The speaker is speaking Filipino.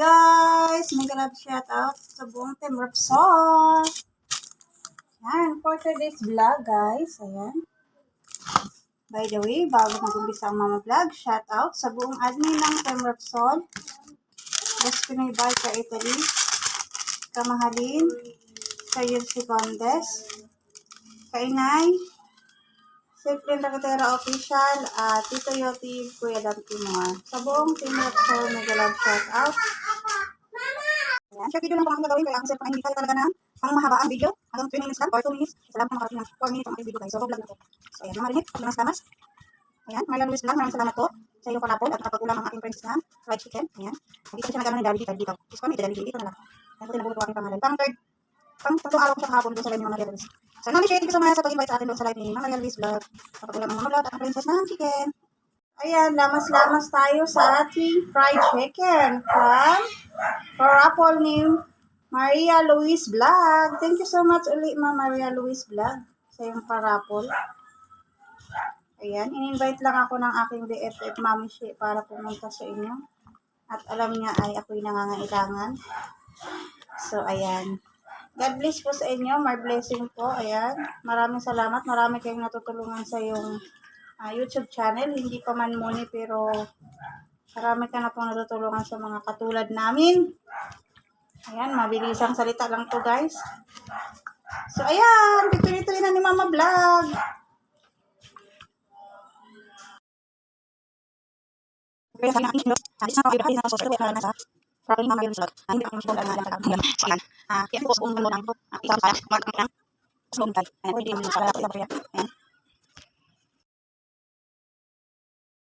guys! Mega love shoutout sa buong Team Repsol. Yan, for today's vlog guys. Ayan. By the way, bago mag-umpisa ang mama vlog, shoutout sa buong admin ng Team Repsol. Boss Pinoy Bar ka Italy. Kamahalin. Kayon si Condes. Kainay. Safely Rakatera Official. Tito Yoti, Kuya Dam Timor. Sa buong Team Repsol, mega love shoutout. Ayan, short video lang po ang gagawin kaya ang cellphone ay hindi talaga na pang mahaba ang video. Hanggang 20 minutes lang or 2 minutes. Isa lang po makarating ng 4 minutes ang aking video guys. So, vlog na po. So, ayan, mga rinit, mga stamas. Ayan, Marla Luis lang. Maraming salamat po sa iyo palapol at nakapag-ulam ang aking friends na fried chicken. Ayan. Hindi ko siya nagano ng Jollibee dito. Just kami, Jollibee dito na lang. Ayan, ito tinabulo ko aking pangalan. Pang tatlong araw ko siya kahapon doon sa live ni Mama Maria Luis. So, nami-share ko sa mga sa pag-invite sa atin doon sa live ni Mama Maria Luis vlog. Kapag-ulam ang mga vlog at ang princess ng chicken. Ayan, lamas-lamas tayo sa ating fried chicken from Parapol ni Maria Luis Vlog. Thank you so much ulit, Maria Luis Vlog, sa iyong parapol. Ayan, in-invite lang ako ng aking BFF Mami Shi para pumunta sa inyo. At alam niya ay ako'y nangangailangan. So, ayan. God bless po sa inyo. My blessing po. Ayan. Maraming salamat. Marami kayong natutulungan sa iyong YouTube channel. Hindi pa man muni pero marami ka na pong natutulungan sa mga katulad namin. Ayan, mabilisang salita lang to guys. So, ayan. Pituloy-tuloy na ni Mama Vlog.